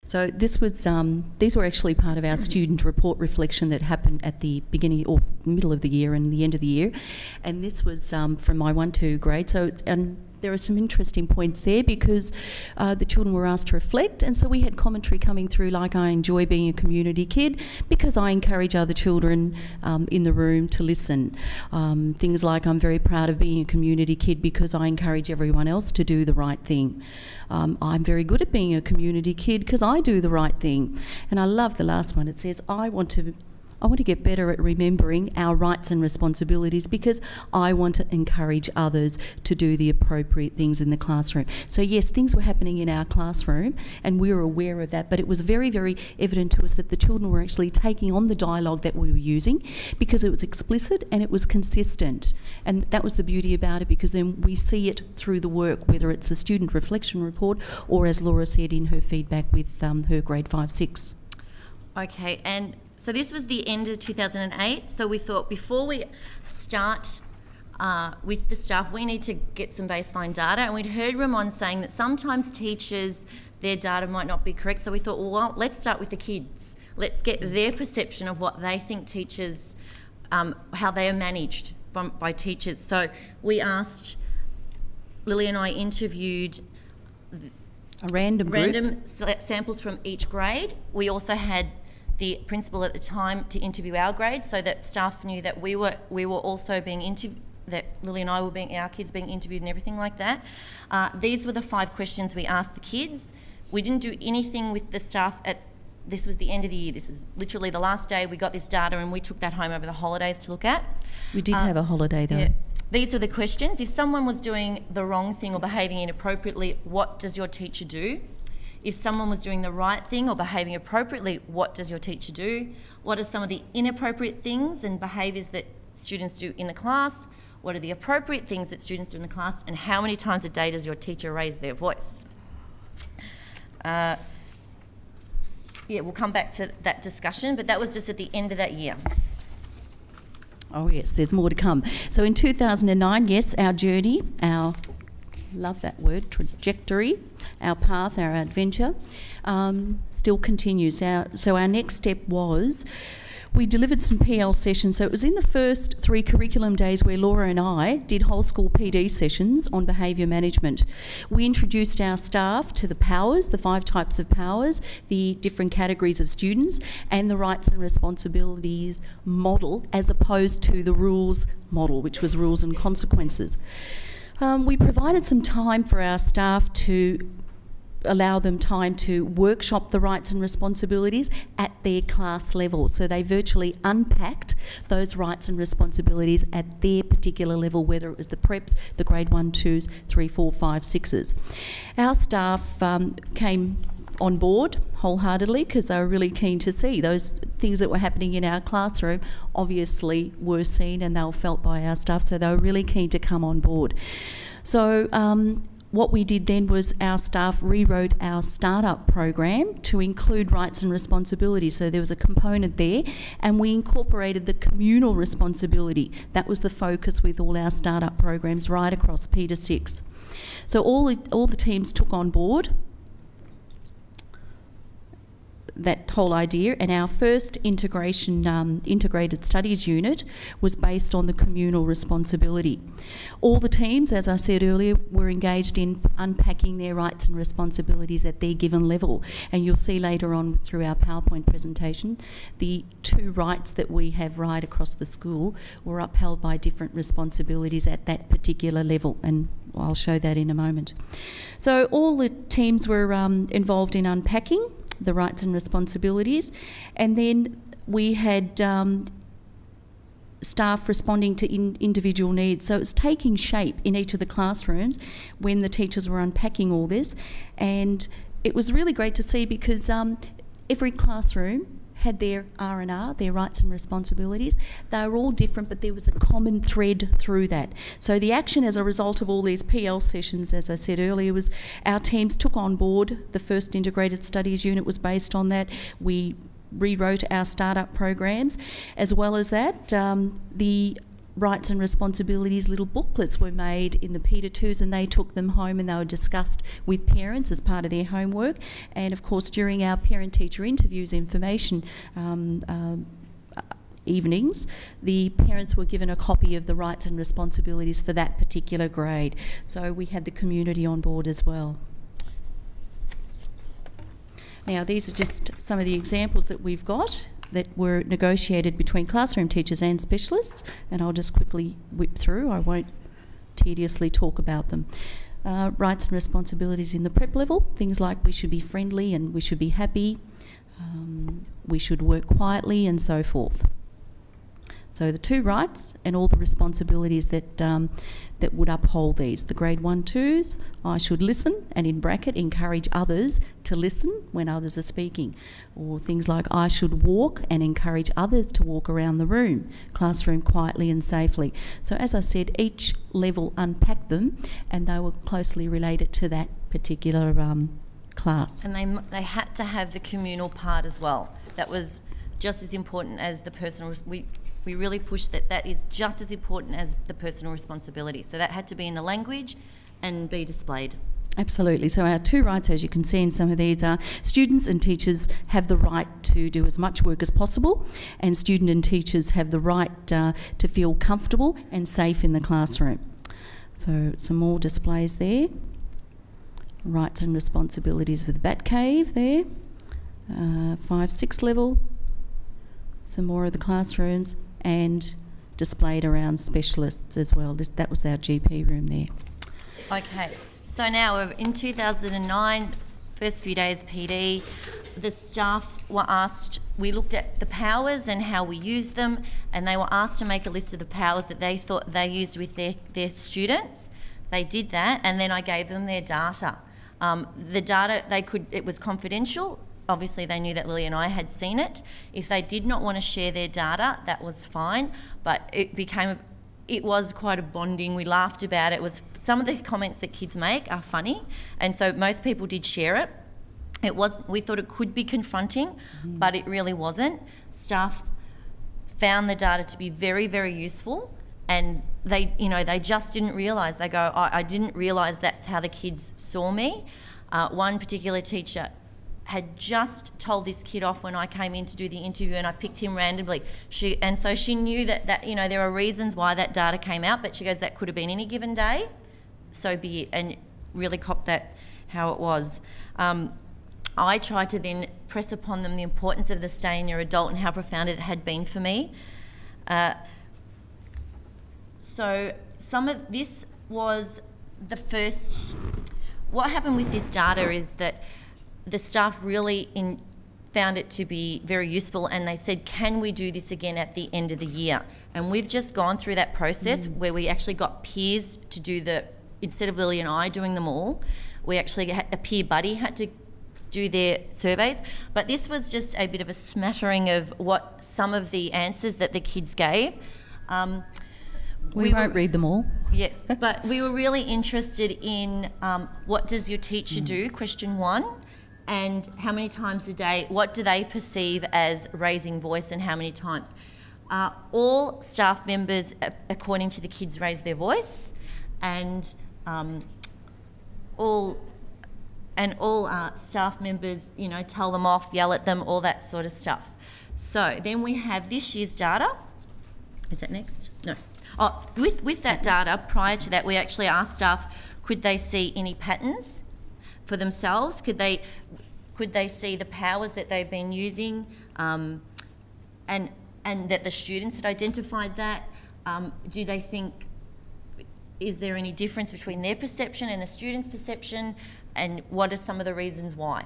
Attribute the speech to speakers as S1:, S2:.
S1: So this was these were actually part of our student report reflection that happened at the beginning or middle of the year and the end of the year, and this was from my 1-2 grade. So there are some interesting points there because the children were asked to reflect, and so we had commentary coming through like, I enjoy being a community kid because I encourage other children in the room to listen. Things like, I'm very proud of being a community kid because I encourage everyone else to do the right thing. I'm very good at being a community kid because I do the right thing. And I love the last one. It says, I want to get better at remembering our rights and responsibilities because I want to encourage others to do the appropriate things in the classroom. So yes, things were happening in our classroom and we were aware of that, but it was very, very evident to us that the children were actually taking on the dialogue that we were using because it was explicit and it was consistent. And that was the beauty about it, because then we see it through the work, whether it's a student reflection report or, as Laura said in her feedback, with her grade 5-6.
S2: Okay, and so this was the end of 2008, so we thought before we start with the staff, we need to get some baseline data, and we'd heard Ramon saying that sometimes teachers, their data might not be correct, so we thought, well, let's start with the kids. Let's get their perception of what they think teachers, how they are managed by teachers. So we asked, Lily and I interviewed
S1: a random
S2: samples from each grade. We also had the principal at the time to interview our grade, so that staff knew that we were also being interviewed, that Lily and I were our kids being interviewed and everything like that. These were the 5 questions we asked the kids. We didn't do anything with the staff this was the end of the year. This was literally the last day we got this data, and we took that home over the holidays to look at.
S1: We did have a holiday though. Yeah.
S2: These are the questions. If someone was doing the wrong thing or behaving inappropriately, what does your teacher do? If someone was doing the right thing or behaving appropriately, what does your teacher do? What are some of the inappropriate things and behaviours that students do in the class? What are the appropriate things that students do in the class? And how many times a day does your teacher raise their voice? Yeah, we'll come back to that discussion, but that was just at the end of that year.
S1: Oh yes, there's more to come. So in 2009, yes, our journey, our, love that word, trajectory, our path, our adventure, still continues. So our next step was, we delivered some PL sessions. So it was in the first 3 curriculum days where Laura and I did whole school PD sessions on behaviour management. We introduced our staff to the powers, the 5 types of powers, the different categories of students, and the rights and responsibilities model, as opposed to the rules model, which was rules and consequences. We provided some time for our staff to allow them time to workshop the rights and responsibilities at their class level. So they virtually unpacked those rights and responsibilities at their particular level, whether it was the preps, the grade 1, 2s, 3, 4, 5, 6s. Our staff came on board wholeheartedly because they were really keen to see those things that were happening in our classroom obviously were seen and they were felt by our staff, so they were really keen to come on board. So what we did then was our staff rewrote our startup program to include rights and responsibilities. So there was a component there, and we incorporated the communal responsibility. That was the focus with all our startup programs right across P to 6. So all the teams took on board that whole idea, and our first integrated studies unit was based on the communal responsibility. All the teams, as I said earlier, were engaged in unpacking their rights and responsibilities at their given level, and you'll see later on through our PowerPoint presentation the 2 rights that we have right across the school were upheld by different responsibilities at that particular level, and I'll show that in a moment. So all the teams were involved in unpacking the rights and responsibilities, and then we had staff responding to individual needs. So it was taking shape in each of the classrooms when the teachers were unpacking all this, and it was really great to see because every classroom had their R&R, their rights and responsibilities. They were all different, but there was a common thread through that. So the action as a result of all these PL sessions, as I said earlier, was our teams took on board the first integrated studies unit was based on that. We rewrote our startup programs. As well as that, the rights and responsibilities little booklets were made in the Peter twos, and they took them home and they were discussed with parents as part of their homework. And of course, during our parent-teacher interviews information evenings, the parents were given a copy of the rights and responsibilities for that particular grade. So we had the community on board as well. Now, these are just some of the examples that we've got that were negotiated between classroom teachers and specialists, and I'll just quickly whip through. I won't tediously talk about them. Rights and responsibilities in the prep level, things like we should be friendly and we should be happy, we should work quietly, and so forth. So the 2 rights and all the responsibilities that that would uphold these. The grade 1-2s, I should listen, and in bracket, encourage others to listen when others are speaking. Or things like I should walk and encourage others to walk around the room, classroom quietly and safely. So as I said, each level unpacked them, and they were closely related to that particular class.
S2: And they had to have the communal part as well. That was just as important as the personal. We really pushed that is just as important as the personal responsibility. So that had to be in the language and be displayed.
S1: Absolutely. So our 2 rights, as you can see in some of these, are students and teachers have the right to do as much work as possible, and student and teachers have the right to feel comfortable and safe in the classroom. So some more displays there. Rights and responsibilities with the bat cave there. 5-6 level. Some more of the classrooms, and displayed around specialists as well. That was our GP room there.
S2: Okay, so now we're in 2009, first few days PD, the staff were asked, we looked at the powers and how we used them, and they were asked to make a list of the powers that they thought they used with their students. They did that, and then I gave them their data. The data, it was confidential. Obviously, they knew that Lily and I had seen it. If they did not want to share their data, that was fine. But it was quite a bonding. We laughed about it. Some of the comments that kids make are funny, and so most people did share it. We thought it could be confronting, but it really wasn't. Staff found the data to be very, very useful, and they just didn't realise. They go, I didn't realise that's how the kids saw me. One particular teacher had just told this kid off when I came in to do the interview, and I picked him randomly. So she knew that there are reasons why that data came out, but she goes, that could have been any given day, so be it, and really copped that how it was. I tried to then press upon them the importance of the stay in your adult and how profound it had been for me. So this was the first. What happened with this data is that the staff really found it to be very useful, and they said, can we do this again at the end of the year? And we've just gone through that process where we actually got peers to do instead of Lily and I doing them all, we actually had a peer buddy had to do their surveys. But this was just a bit of a smattering of what some of the answers that the kids gave.
S1: We won't read them all.
S2: Yes, but we were really interested in what does your teacher do, question 1, and how many times a day, what do they perceive as raising voice and how many times? All staff members, according to the kids, raise their voice, and all staff members, tell them off, yell at them, all that sort of stuff. So then we have this year's data. Is that next? No. Oh, with that data, prior to that, we actually asked staff, could they see any patterns for themselves? Could they see the powers that they've been using, and that the students had identified that? Do they think, is there any difference between their perception and the students' perception, and what are some of the reasons why?